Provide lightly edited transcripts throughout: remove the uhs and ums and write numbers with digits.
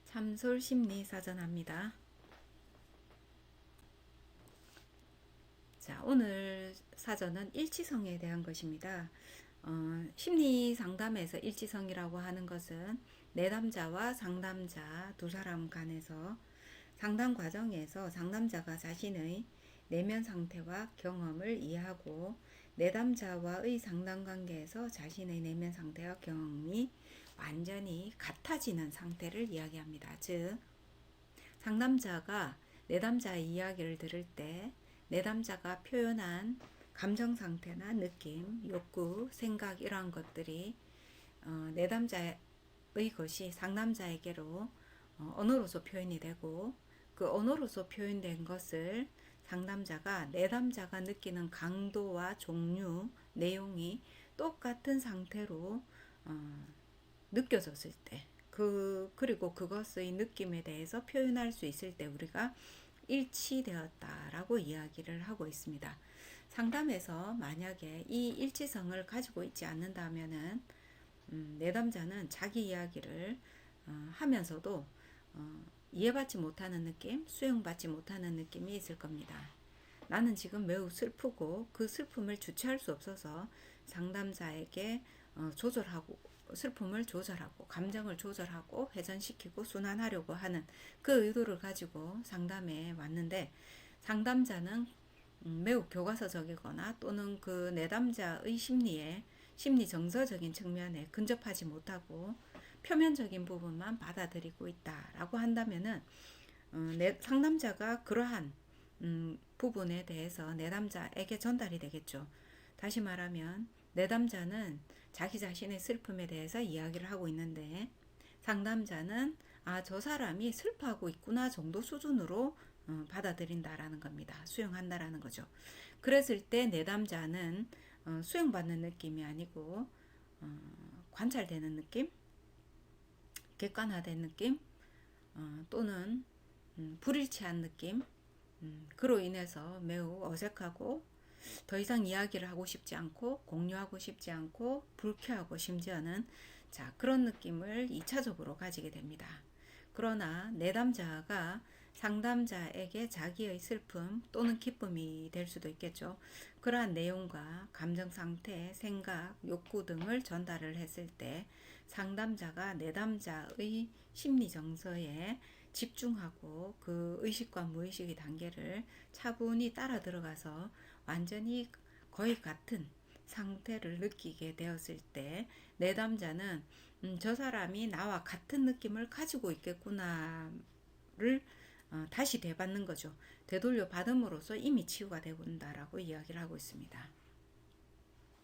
참솔 심리 사전합니다. 자, 오늘 사전은 일치성에 대한 것입니다. 심리 상담에서 일치성이라고 하는 것은 내담자와 상담자 두 사람 간에서 상담 과정에서 상담자가 자신의 내면 상태와 경험을 이해하고 내담자와의 상담 관계에서 자신의 내면 상태와 경험이 완전히 같아지는 상태를 이야기합니다. 즉, 상담자가 내담자의 이야기를 들을 때 내담자가 표현한 감정 상태나 느낌, 욕구, 생각 이러한 것들이 내담자의 것이 상담자에게로 언어로서 표현이 되고 그 언어로서 표현된 것을 상담자가 내담자가 느끼는 강도와 종류, 내용이 똑같은 상태로 느껴졌을 때 그리고 그것의 느낌에 대해서 표현할 수 있을 때 우리가 일치되었다라고 이야기를 하고 있습니다. 상담에서 만약에 이 일치성을 가지고 있지 않는다면은 내담자는 자기 이야기를 하면서도 이해받지 못하는 느낌, 수용받지 못하는 느낌이 있을 겁니다. 나는 지금 매우 슬프고 그 슬픔을 주체할 수 없어서 상담자에게 조절하고 슬픔을 조절하고 감정을 조절하고 회전시키고 순환하려고 하는 그 의도를 가지고 상담에 왔는데 상담자는 매우 교과서적이거나 또는 그 내담자의 심리 정서적인 측면에 근접하지 못하고 표면적인 부분만 받아들이고 있다라고 한다면은 상담자가 그러한 부분에 대해서 내담자에게 전달이 되겠죠. 다시 말하면 내담자는 자기 자신의 슬픔에 대해서 이야기를 하고 있는데 상담자는 저 사람이 슬퍼하고 있구나 정도 수준으로 받아들인다라는 겁니다. 수용한다라는 거죠. 그랬을 때 내담자는 수용받는 느낌이 아니고 관찰되는 느낌, 객관화된 느낌, 또는 불일치한 느낌, 그로 인해서 매우 어색하고 더 이상 이야기를 하고 싶지 않고 공유하고 싶지 않고 불쾌하고 심지어는 그런 느낌을 2차적으로 가지게 됩니다. 그러나 내담자가 상담자에게 자기의 슬픔 또는 기쁨이 될 수도 있겠죠. 그러한 내용과 감정 상태, 생각, 욕구 등을 전달을 했을 때 상담자가 내담자의 심리 정서에 집중하고 그 의식과 무의식의 단계를 차분히 따라 들어가서 완전히 거의 같은 상태를 느끼게 되었을 때 내담자는 저 사람이 나와 같은 느낌을 가지고 있겠구나를 다시 되받는 거죠. 되돌려 받음으로써 이미 치유가 되고 있다라고 이야기를 하고 있습니다.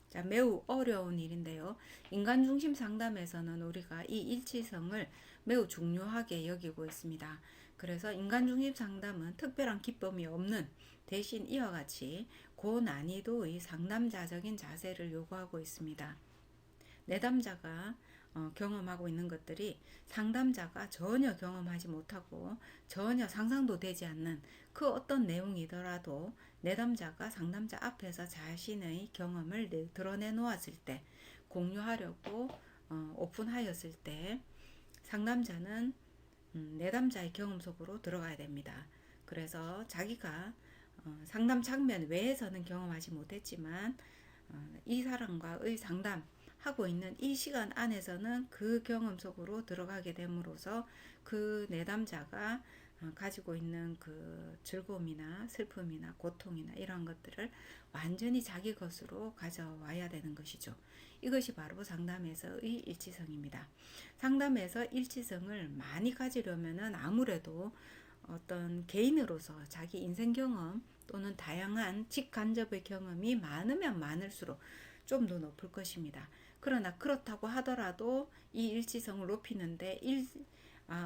자, 매우 어려운 일인데요. 인간 중심 상담에서는 우리가 이 일치성을 매우 중요하게 여기고 있습니다. 그래서 인간 중심 상담은 특별한 기쁨이 없는 대신 이와 같이 고난이도의 상담자적인 자세를 요구하고 있습니다. 내담자가 경험하고 있는 것들이 상담자가 전혀 경험하지 못하고 전혀 상상도 되지 않는 그 어떤 내용이더라도 내담자가 상담자 앞에서 자신의 경험을 드러내 놓았을 때 공유하려고 오픈하였을 때 상담자는 내담자의 경험 속으로 들어가야 됩니다. 그래서 자기가 상담 장면 외에서는 경험하지 못했지만 이 사람과의 상담 하고 있는 이 시간 안에서는 그 경험 속으로 들어가게 됨으로써 그 내담자가 가지고 있는 그 즐거움이나 슬픔이나 고통이나 이런 것들을 완전히 자기 것으로 가져와야 되는 것이죠. 이것이 바로 상담에서의 일치성입니다. 상담에서 일치성을 많이 가지려면은 아무래도 어떤 개인으로서 자기 인생 경험 또는 다양한 직간접의 경험이 많으면 많을수록 좀 더 높을 것입니다. 그러나 그렇다고 하더라도 이 일치성을 높이는데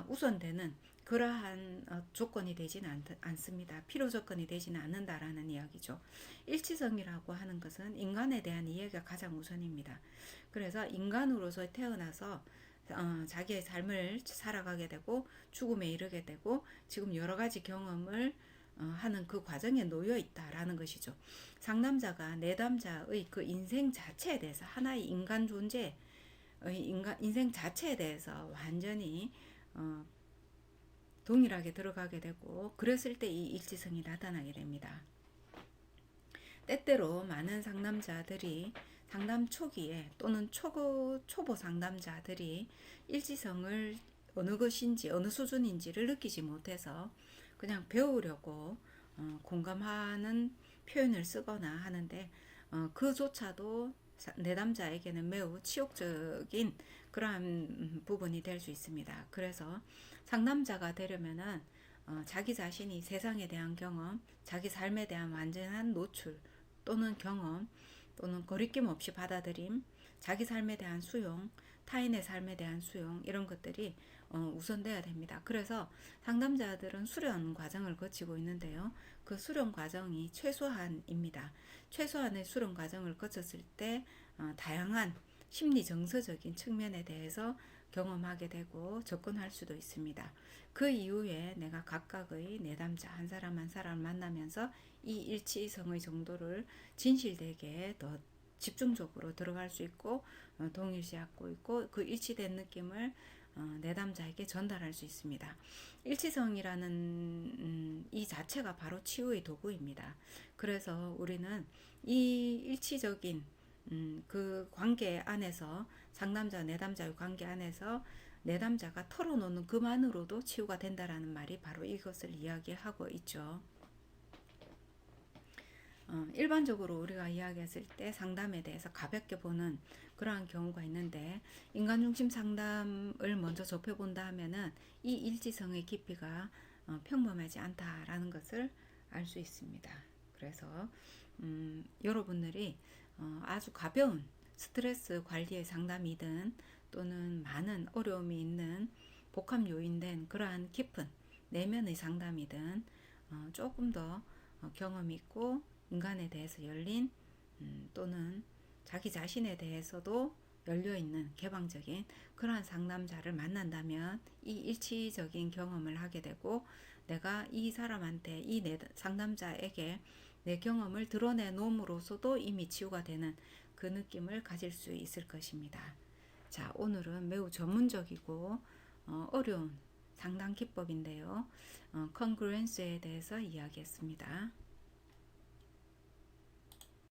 우선되는 그러한 조건이 되지는 않습니다. 필요 조건이 되지는 않는다라는 이야기죠. 일치성이라고 하는 것은 인간에 대한 이해가 가장 우선입니다. 그래서 인간으로서 태어나서 자기의 삶을 살아가게 되고 죽음에 이르게 되고 지금 여러 가지 경험을 하는 그 과정에 놓여 있다라는 것이죠. 상담자가 내담자의 그 인생 자체에 대해서 하나의 인간 존재, 인생 자체에 대해서 완전히 동일하게 들어가게 되고 그랬을 때 이 일치성이 나타나게 됩니다. 때때로 많은 상담자들이 상담 초기에 또는 초보 상담자들이 일치성을 어느 것인지 어느 수준인지를 느끼지 못해서 그냥 배우려고 공감하는 표현을 쓰거나 하는데 그조차도 내담자에게는 매우 치욕적인 그러한 부분이 될 수 있습니다. 그래서 상담자가 되려면은 자기 자신이 세상에 대한 경험, 자기 삶에 대한 완전한 노출 또는 경험 또는 거리낌 없이 받아들임, 자기 삶에 대한 수용, 타인의 삶에 대한 수용 이런 것들이 우선돼야 됩니다. 그래서 상담자들은 수련 과정을 거치고 있는데요. 그 수련 과정이 최소한입니다. 최소한의 수련 과정을 거쳤을 때 다양한 심리 정서적인 측면에 대해서 경험하게 되고 접근할 수도 있습니다. 그 이후에 내가 각각의 내담자 한 사람 한 사람 만나면서 이 일치성의 정도를 진실되게 더 집중적으로 들어갈 수 있고 동일시하고 있고 그 일치된 느낌을 내담자에게 전달할 수 있습니다. 일치성이라는 이 자체가 바로 치유의 도구입니다. 그래서 우리는 이 일치적인 그 관계 안에서 상담자 내담자의 관계 안에서 내담자가 털어놓는 그만으로도 치유가 된다라는 말이 바로 이것을 이야기하고 있죠. 일반적으로 우리가 이야기했을 때 상담에 대해서 가볍게 보는 그러한 경우가 있는데 인간중심 상담을 먼저 접해본다 하면은 이 일지성의 깊이가 평범하지 않다라는 것을 알 수 있습니다. 그래서 여러분들이 아주 가벼운 스트레스 관리의 상담이든 또는 많은 어려움이 있는 복합 요인된 그러한 깊은 내면의 상담이든 조금 더 경험 있고 인간에 대해서 열린 또는 자기 자신에 대해서도 열려있는 개방적인 그러한 상담자를 만난다면 이 일치적인 경험을 하게 되고 내가 이 사람한테 이 상담자에게 내 경험을 드러내놓음으로써도 이미 치유가 되는 그 느낌을 가질 수 있을 것입니다. 자, 오늘은 매우 전문적이고 어려운 상담 기법인데요. 컨그루엔스에 대해서 이야기했습니다.